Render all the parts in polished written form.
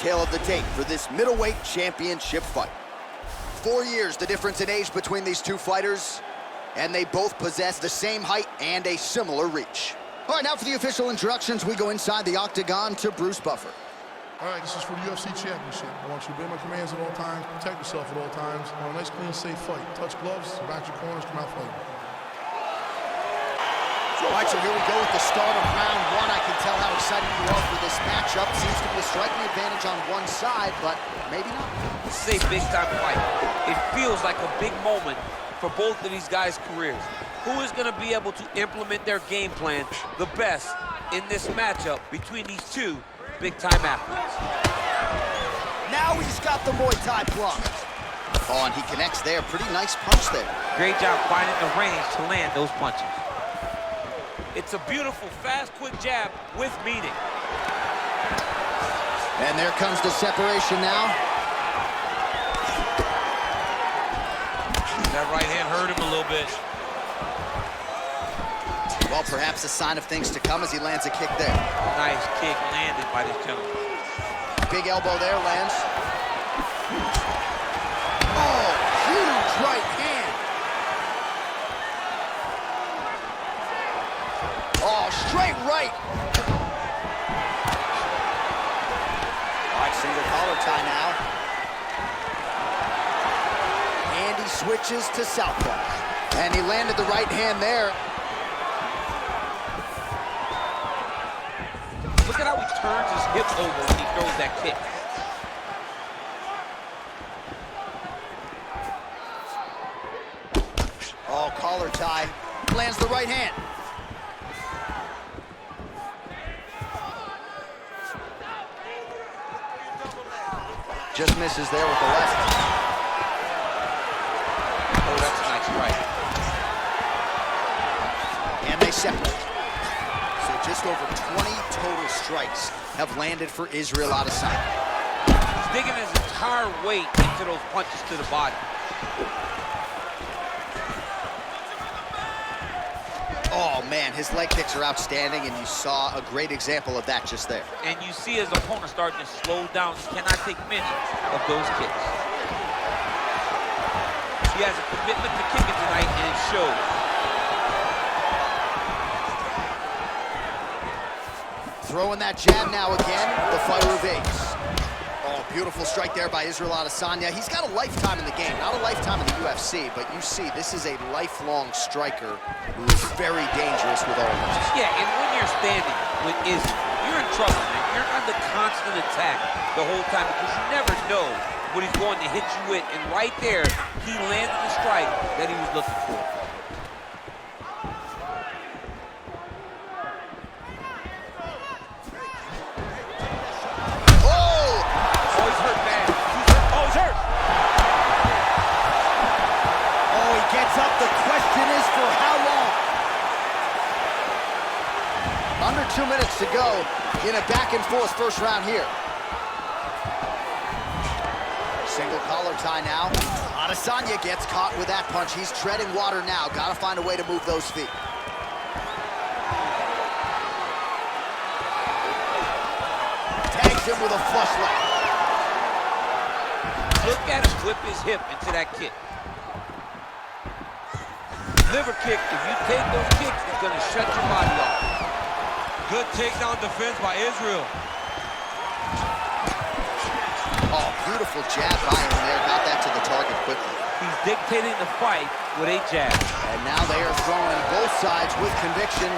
detail of the tape for this middleweight championship fight. 4 years the difference in age between these two fighters, and they both possess the same height and a similar reach. All right, now for the official introductions, we go inside the octagon to Bruce Buffer. All right, this is for the UFC Championship. I want you to obey my commands at all times, protect yourself at all times. I want a nice, clean, safe fight. Touch gloves, back your corners, come out fighting. All right, so here we go with the start of round one. I can tell how excited you are for this matchup. Seems to be a striking advantage on one side, but maybe not. This is a big-time fight. It feels like a big moment for both of these guys' careers. Who is going to be able to implement their game plan the best in this matchup between these two big-time athletes? Now he's got the Muay Thai plunge. Oh, and he connects there. Pretty nice punch there. Great job finding the range to land those punches. It's a beautiful, fast, quick jab with meaning. And there comes the separation now. That right hand hurt him a little bit. Well, perhaps a sign of things to come as he lands a kick there. Nice kick landed by this gentleman. Big elbow there lands. Oh, huge right hand. Oh, straight right. All right, single collar tie now. And he switches to southpaw. And he landed the right hand there. Look at how he turns his hip over when he throws that kick. Oh, collar tie. Lands the right hand. Just misses there with the left. Oh, that's a nice strike. And they separate. So just over 20 total strikes have landed for Israel Adesanya. He's digging his entire weight into those punches to the body. Oh, man, his leg kicks are outstanding, and you saw a great example of that just there. And you see his opponent starting to slow down. He cannot take many of those kicks. He has a commitment to kicking tonight, and it shows. Throwing that jab now again, the fighter evades. Oh, beautiful strike there by Israel Adesanya. He's got a lifetime in the game, not a lifetime in the UFC, but you see, this is a lifelong striker who is very dangerous with all of this. Yeah, and when you're standing with Izzy, you're in trouble, man. You're under constant attack the whole time because you never know what he's going to hit you with. And right there, he landed the strike that he was looking for. Under 2 minutes to go in a back-and-forth first round here. Single collar tie now. Adesanya gets caught with that punch. He's treading water now. Got to find a way to move those feet. Tags him with a flush leg. Look at him whip his hip into that kick. Liver kick, if you take those kicks, it's going to shut your body off. Good takedown defense by Israel. Oh, beautiful jab by him there. Got that to the target quickly. He's dictating the fight with a jab. And now they are throwing both sides with conviction.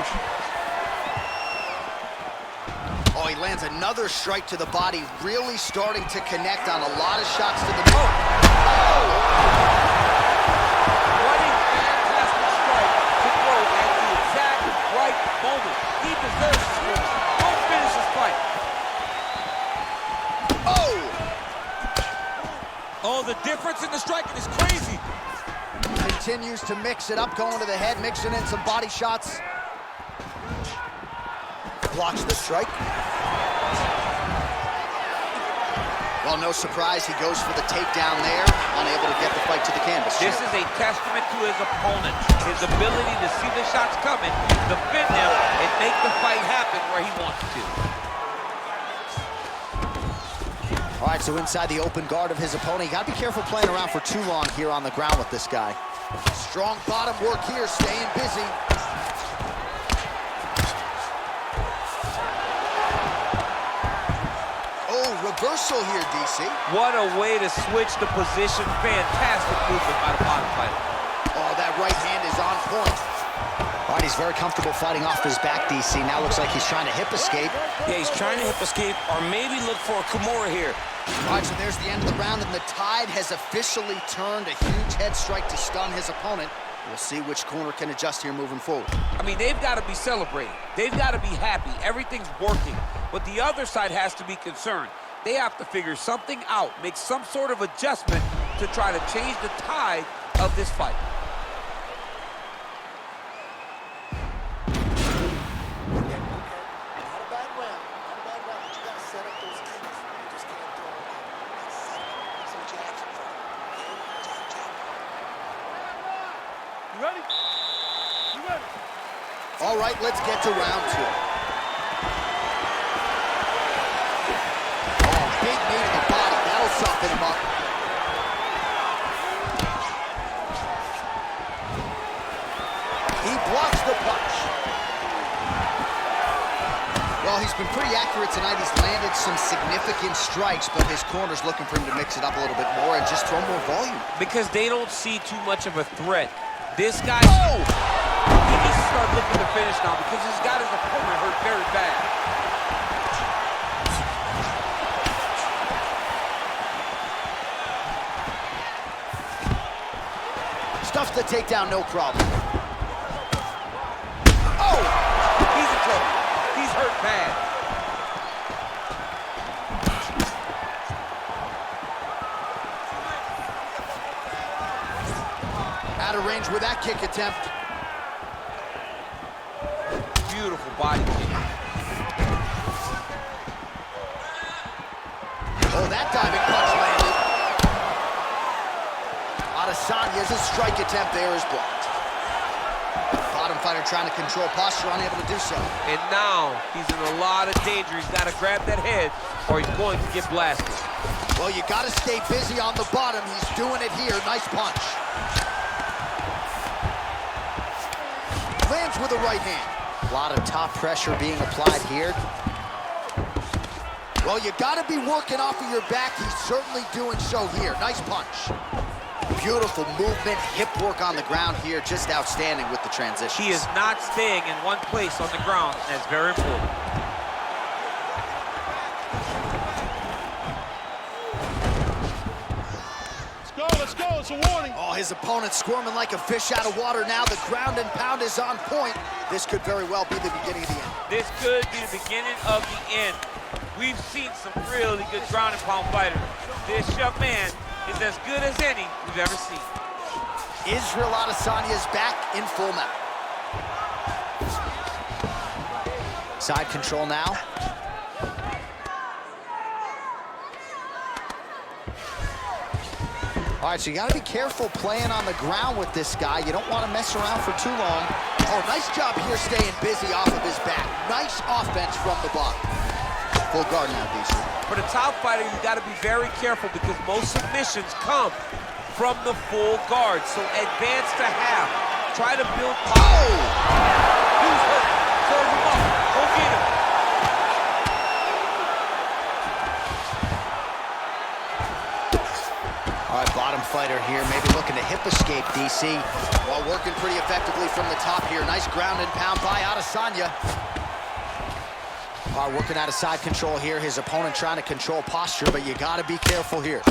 Oh, he lands another strike to the body, really starting to connect on a lot of shots to the middle. What a fantastic strike to throw at the exact right moment. He deserves this move. Don't finish this fight. Oh, the difference in the striking is crazy. Continues to mix it up, going to the head, mixing in some body shots. Blocks the strike. Well, no surprise, he goes for the takedown there, unable to get the fight to the canvas. This is a testament to his opponent, his ability to see the shots coming, defend them, and make the fight happen where he wants to. All right, so inside the open guard of his opponent. You gotta be careful playing around for too long here on the ground with this guy. Strong bottom work here, staying busy. Oh, reversal here, DC. What a way to switch the position. Fantastic movement by the bottom fighter. Oh, that right hand is on point. All right, he's very comfortable fighting off his back, DC. Now looks like he's trying to hip escape. Yeah, he's trying to hip escape or maybe look for a Kimura here. All right, so there's the end of the round, and the tide has officially turned. A huge head strike to stun his opponent. We'll see which corner can adjust here moving forward. I mean, they've got to be celebrating. They've got to be happy. Everything's working. But the other side has to be concerned. They have to figure something out, make some sort of adjustment to try to change the tide of this fight. You ready? You ready? All right, let's get to round two. Oh, big knee to the body. That'll soften him up. He blocks the punch. Well, he's been pretty accurate tonight. He's landed some significant strikes, but his corner's looking for him to mix it up a little bit more and just throw more volume. Because they don't see too much of a threat. This guy, he needs to start looking to finish now because he's got his opponent hurt very bad. Stuffs the takedown, no problem. Oh! He's in trouble. He's hurt bad. Out of range with that kick attempt. Beautiful body kick. Oh, that diving punch landed. Adesanya's strike attempt there is blocked. Bottom fighter trying to control posture, unable to do so. And now he's in a lot of danger. He's got to grab that head or he's going to get blasted. Well, you got to stay busy on the bottom. He's doing it here. Nice punch. Lands with the right hand. A lot of top pressure being applied here. Well, you got to be working off of your back. He's certainly doing so here. Nice punch. Beautiful movement, hip work on the ground here. Just outstanding with the transition. He is not staying in one place on the ground. That's very important. Let's go, it's a warning. Oh, his opponent's squirming like a fish out of water now. The ground and pound is on point. This could very well be the beginning of the end. This could be the beginning of the end. We've seen some really good ground and pound fighters. This young man is as good as any we've ever seen. Israel Adesanya is back in full mount. Side control now. All right, so you got to be careful playing on the ground with this guy. You don't want to mess around for too long. Oh, nice job here staying busy off of his back. Nice offense from the bottom. Full guard now, DC. For the top fighter, you got to be very careful because most submissions come from the full guard. So advance to half. Try to build power. Oh! He's hurt. Serve him up. Go get him. All right, bottom fighter here, maybe looking to hip escape, DC. While working pretty effectively from the top here. Nice ground and pound by Adesanya. All right, working out of side control here. His opponent trying to control posture, but you got to be careful here.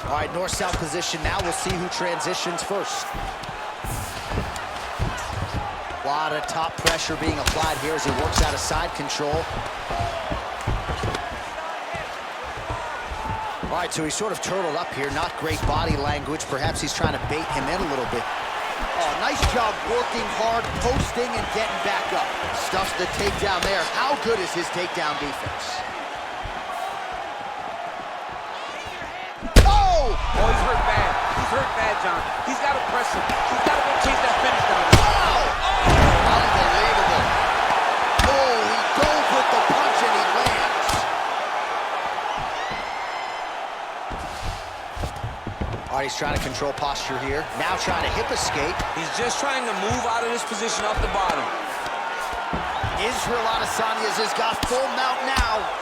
All right, north-south position now. We'll see who transitions first. A lot of top pressure being applied here as he works out of side control. All right, so he's sort of turtled up here. Not great body language. Perhaps he's trying to bait him in a little bit. Oh, nice job working hard, posting, and getting back up. Stuffs the takedown there. How good is his takedown defense? Oh, he's hurt bad. He's hurt bad, John. He's got to press him. He's got to go chase that finish down. Oh! Unbelievable. Oh, he goes All right, he's trying to control posture here. Now trying to hip escape. He's just trying to move out of this position off the bottom. Israel Adesanya's has got full mount now.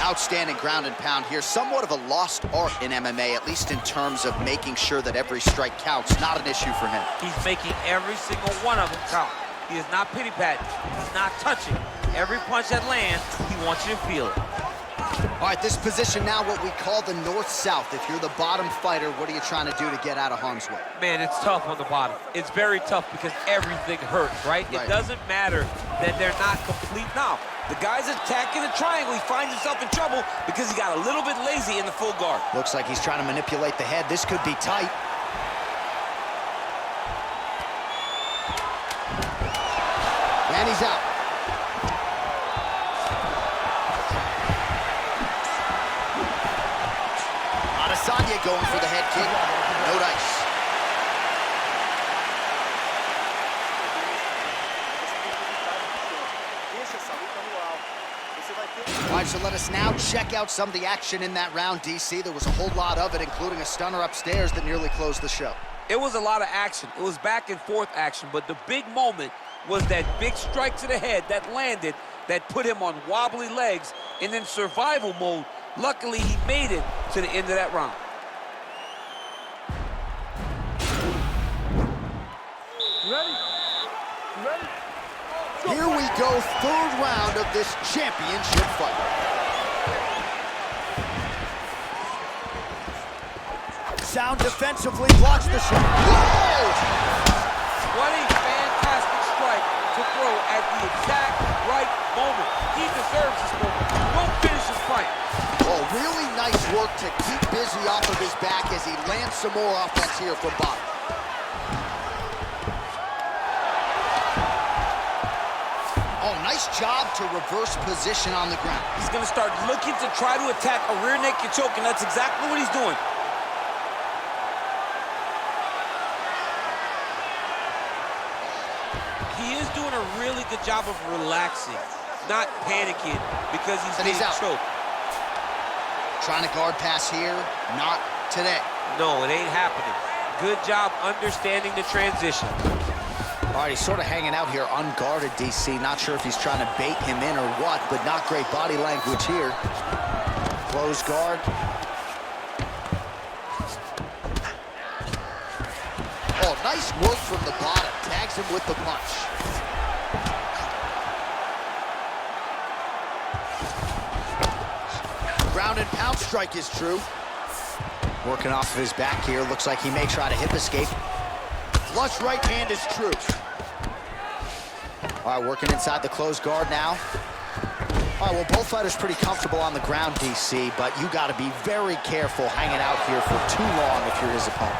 Outstanding ground and pound here. Somewhat of a lost art in MMA, at least in terms of making sure that every strike counts. Not an issue for him. He's making every single one of them count. He is not pity-patting. He's not touching. Every punch that lands, he wants you to feel it. All right, this position now what we call the north-south. If you're the bottom fighter, what are you trying to do to get out of harm's way? Man, it's tough on the bottom. It's very tough because everything hurts, right? It doesn't matter that they're not complete now. The guy's attacking the triangle. He finds himself in trouble because he got a little bit lazy in the full guard. Looks like he's trying to manipulate the head. This could be tight. And he's out. Adesanya going for the head kick. No dice. All right, so let us now check out some of the action in that round, DC. There was a whole lot of it, including a stunner upstairs that nearly closed the show. It was a lot of action. It was back and forth action, but the big moment was that big strike to the head that landed, that put him on wobbly legs, and in survival mode, luckily he made it to the end of that round. Here we go, third round of this championship fight. Sound defensively blocks the shot. Whoa! What a fantastic strike to throw at the exact right moment. He deserves this moment. He won't finish his fight. Oh, really nice work to keep busy off of his back as he lands some more offense here from bottom. Oh, nice job to reverse position on the ground. He's going to start looking to try to attack a rear naked choke, and that's exactly what he's doing. He is doing a really good job of relaxing, not panicking because he's getting choked. Trying to guard pass here, not today. No, it ain't happening. Good job understanding the transition. All right, he's sort of hanging out here unguarded, DC. Not sure if he's trying to bait him in or what, but not great body language here. Close guard. Oh, nice work from the bottom. Tags him with the punch. Ground and pound strike is true. Working off of his back here. Looks like he may try to hip escape. Flush right hand is true. All right, working inside the closed guard now. All right, well, both fighters pretty comfortable on the ground, DC, but you got to be very careful hanging out here for too long if you're his opponent.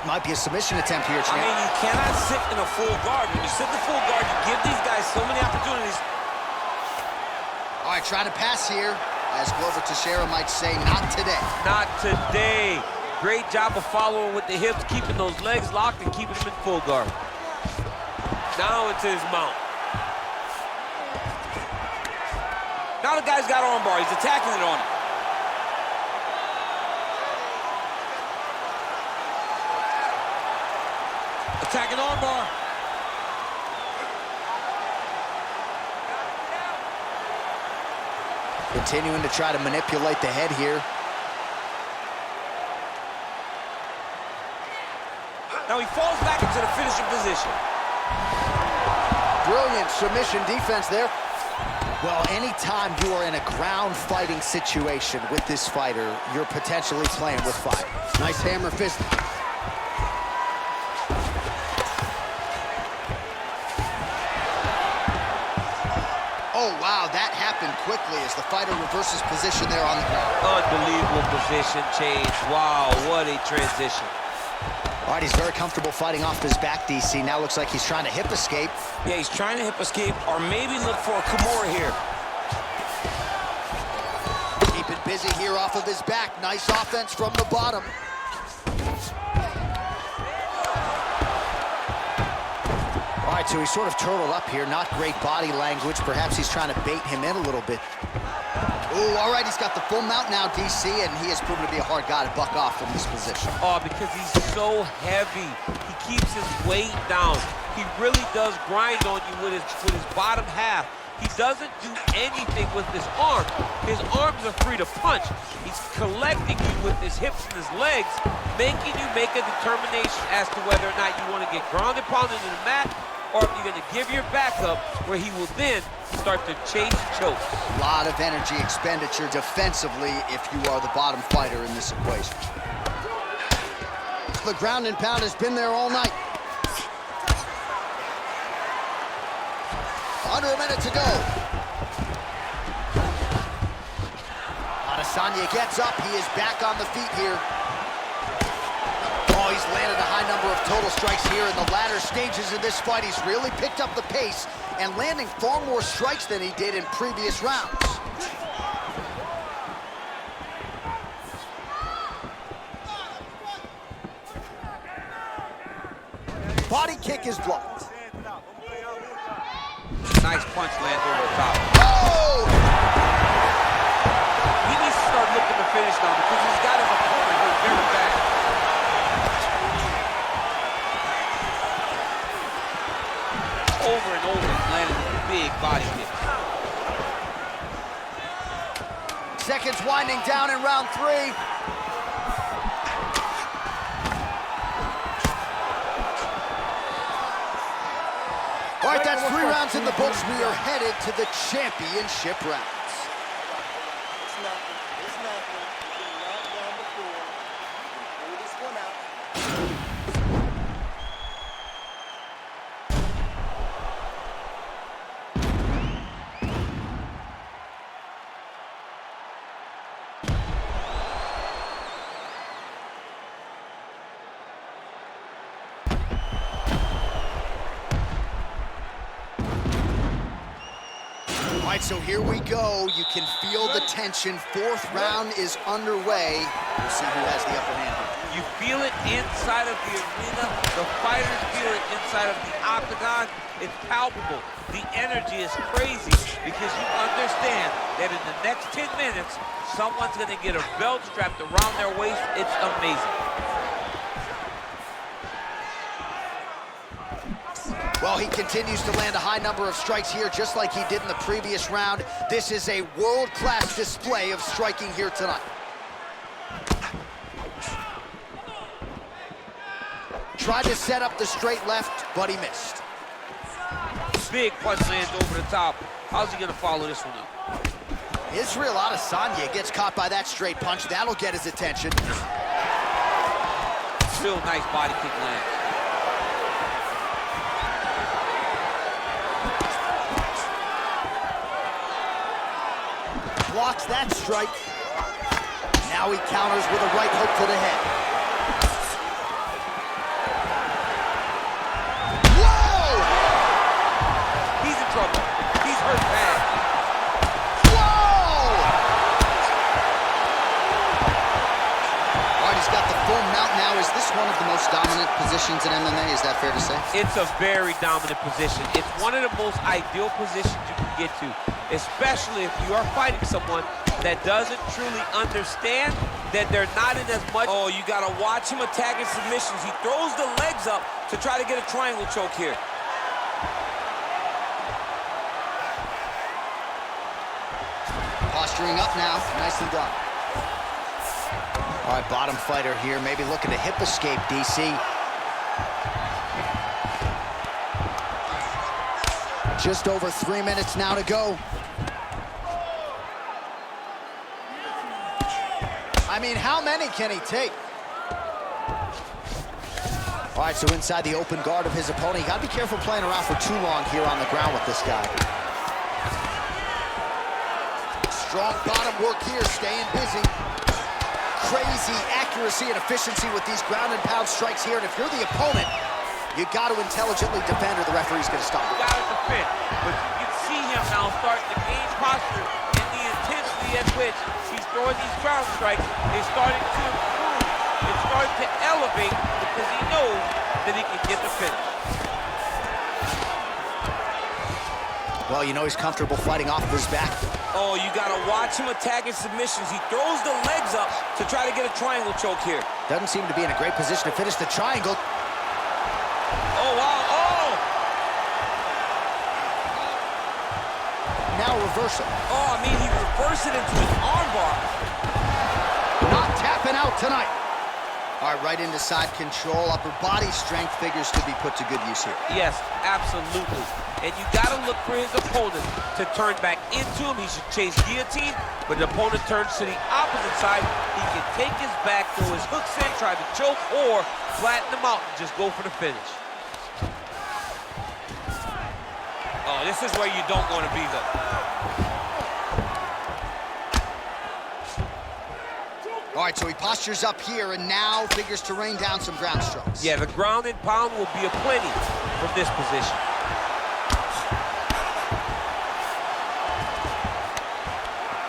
Might be a submission attempt here, champ. I mean, you cannot sit in a full guard. When you sit in the full guard, you give these guys so many opportunities. All right, trying to pass here. As Glover Teixeira might say, not today. Not today. Great job of following with the hips, keeping those legs locked and keeping them in full guard. Now into his mount. Now the guy's got armbar. He's attacking it on him. Attacking armbar. Continuing to try to manipulate the head here. Now he falls back into the finishing position. Brilliant submission defense there. Well, anytime you are in a ground fighting situation with this fighter, you're potentially playing with fire. Nice hammer fist. Oh, wow, that happened quickly as the fighter reverses position there on the ground. Unbelievable position change. Wow, what a transition. All right, he's very comfortable fighting off his back, DC. Now looks like he's trying to hip escape. Yeah, he's trying to hip escape or maybe look for a Kimura here. Keep it busy here off of his back. Nice offense from the bottom. All right, right, so he's sort of turtled up here. Not great body language. Perhaps he's trying to bait him in a little bit. Ooh, all right, he's got the full mount now, DC, and he has proven to be a hard guy to buck off from this position. Oh, because he's so heavy. He keeps his weight down. He really does grind on you with his bottom half. He doesn't do anything with his arms. His arms are free to punch. He's collecting you with his hips and his legs, making you make a determination as to whether or not you want to get grounded, pounded to the mat, or if you're going to give your back up, where he will then start to chase chokes. A lot of energy expenditure defensively if you are the bottom fighter in this equation. The ground and pound has been there all night. Under a minute to go. Adesanya gets up. He is back on the feet here. Oh, he's landed a high number of total strikes here in the latter stages of this fight. He's really picked up the pace and landing far more strikes than he did in previous rounds. Body kick is blocked. Nice punch lands over the top. Oh! He needs to start looking to finish now because he's got his opponent hurt very bad. Over and over, landing big body kicks. Seconds winding down in round 3. All right, that's 3 rounds in the books. We are headed to the championship rounds. It's nothing. It's nothing. It's been knocked down before. Pull this one out. All right, so here we go. You can feel the tension. 4th round is underway. We'll see who has the upper hand here. You feel it inside of the arena. The fighters feel it inside of the octagon. It's palpable. The energy is crazy because you understand that in the next 10 minutes, someone's going to get a belt strapped around their waist. It's amazing. Well, he continues to land a high number of strikes here, just like he did in the previous round. This is a world-class display of striking here tonight. Tried to set up the straight left, but he missed. Big punch lands over the top. How's he going to follow this one up? Israel Adesanya gets caught by that straight punch. That'll get his attention. Real nice body kick lands. Blocks that strike. Now he counters with a right hook to the head. Whoa! He's in trouble. He's hurt bad. Whoa! All right, he's got the full mount now. Is this one of the most dominant positions in MMA? Is that fair to say? It's a very dominant position. It's one of the most ideal positions you can get to, especially if you are fighting someone that doesn't truly understand that they're not in as much. Oh, you gotta watch him attacking submissions. He throws the legs up to try to get a triangle choke here. Posturing up now, nicely done. All right, bottom fighter here, maybe looking to hip escape, DC. Just over 3 minutes now to go. I mean, how many can he take? All right, so inside the open guard of his opponent. You gotta be careful playing around for too long here on the ground with this guy. Strong bottom work here, staying busy. Crazy accuracy and efficiency with these ground and pound strikes here. And if you're the opponent, you got to intelligently defend or the referee's going to stop. You got to defend, but you can see him now starting to gain posture, and the intensity at which he's throwing these ground strikes is starting to improve. It's starting to elevate because he knows that he can get the finish. Well, you know he's comfortable fighting off of his back. Oh, you gotta watch him attacking submissions. He throws the legs up to try to get a triangle choke here. Doesn't seem to be in a great position to finish the triangle. Oh, wow, oh! Now reversal. Oh, I mean, he reversed it into an armbar. Not tapping out tonight. All right, right into side control. Upper body strength figures to be put to good use here. Yes, absolutely. And you got to look for his opponent to turn back into him. He should chase guillotine, but the opponent turns to the opposite side. He can take his back, throw his hooks in, try to choke, or flatten him out and just go for the finish. Oh, this is where you don't want to be, though. All right, so he postures up here and now figures to rain down some ground strokes. Yeah, the ground and pound will be aplenty from this position.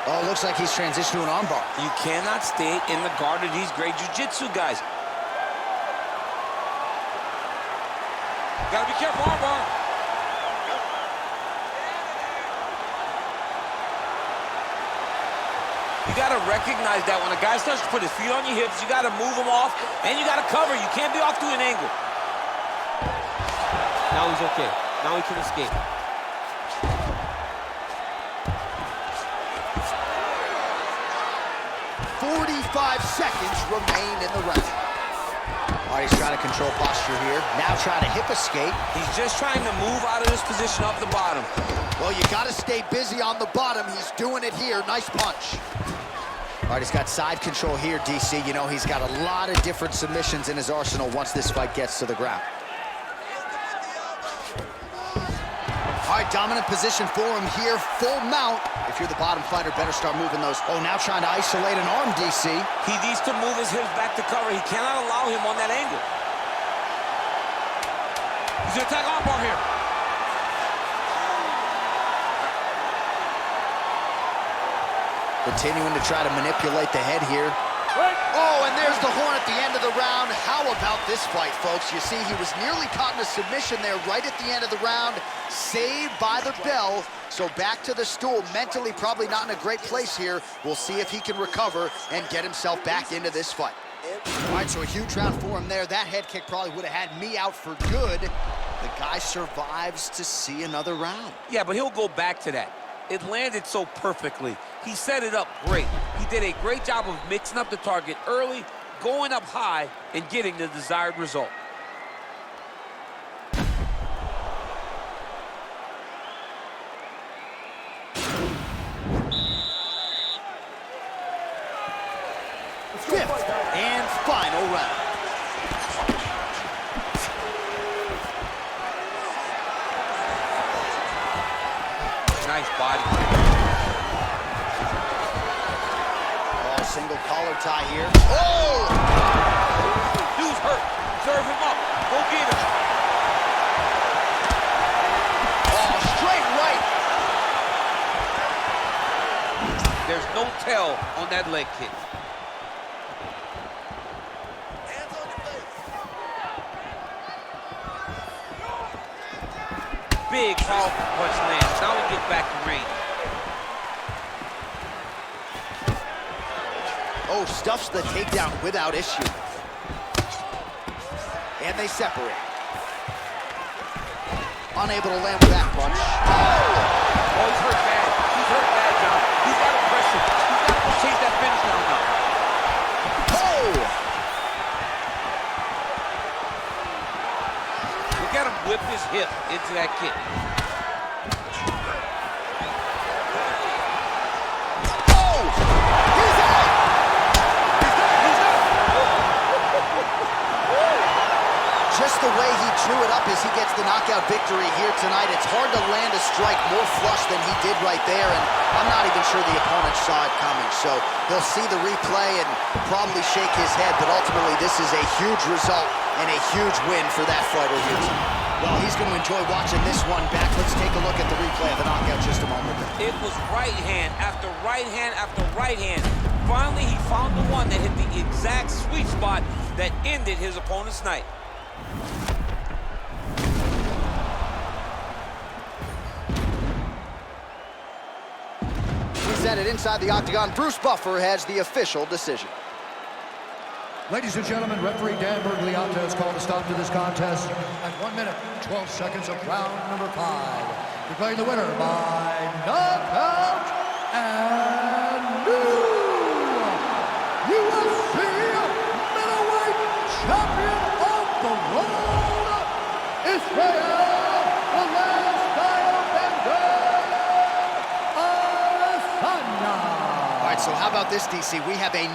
Oh, looks like he's transitioned to an armbar. You cannot stay in the guard of these great jiu-jitsu guys. Gotta be careful, armbar. You got to recognize that when a guy starts to put his feet on your hips, you got to move him off, and you got to cover. You can't be off to an angle. Now he's okay. Now he can escape. "45 seconds remain in the round." All right, he's trying to control posture here. Now trying to hip escape. He's just trying to move out of this position off the bottom. Well, you got to stay busy on the bottom. He's doing it here. Nice punch. All right, he's got side control here, DC. You know, he's got a lot of different submissions in his arsenal once this fight gets to the ground. All right, dominant position for him here. Full mount. If you're the bottom fighter, better start moving those. Oh, now trying to isolate an arm, DC. He needs to move his hips back to cover. He cannot allow him on that angle. He's gonna attack armbar here. Continuing to try to manipulate the head here. Oh, and there's the horn at the end of the round. How about this fight, folks? You see, he was nearly caught in a submission there right at the end of the round. Saved by the bell. So back to the stool. Mentally probably not in a great place here. We'll see if he can recover and get himself back into this fight. All right, so a huge round for him there. That head kick probably would have had me out for good. The guy survives to see another round. Yeah, but he'll go back to that. It landed so perfectly. He set it up great. He did a great job of mixing up the target early, going up high, and getting the desired result. Fifth and final round. Nice body. Oh, single collar tie here. Oh! Dude's hurt. Serve him up. Go get him. Oh, straight right. There's no tell on that leg kick. Hands on your face. Big, powerful punch lands. Now he gets back to range. Oh, stuffs the takedown without issue. And they separate. Unable to land with that punch. Oh, he's hurt bad. He's hurt bad, John. He's got to press him. He's got to go chase that finish down now. Oh! Look at him whip his hip into that kick. Oh! He's out! Just the way he drew it up as he gets the knockout victory here tonight. It's hard to land a strike more flush than he did right there, and I'm not even sure the opponent saw it coming. So he'll see the replay and probably shake his head, but ultimately this is a huge result and a huge win for that fighter here tonight. Well, he's going to enjoy watching this one back. Let's take a look at the replay of the knockout just a moment ago. It was right hand after right hand after right hand. Finally, he found the one that hit the exact sweet spot that ended his opponent's night. presented inside the octagon. Bruce Buffer has the official decision. Ladies and gentlemen, referee Dan Bergliata has called a stop to this contest at 1 minute, 12 seconds of round number 5. Declaring the winner by knockout and new UFC middleweight champion of the world, Israel Adesanya. All right, so how about this, DC? We have a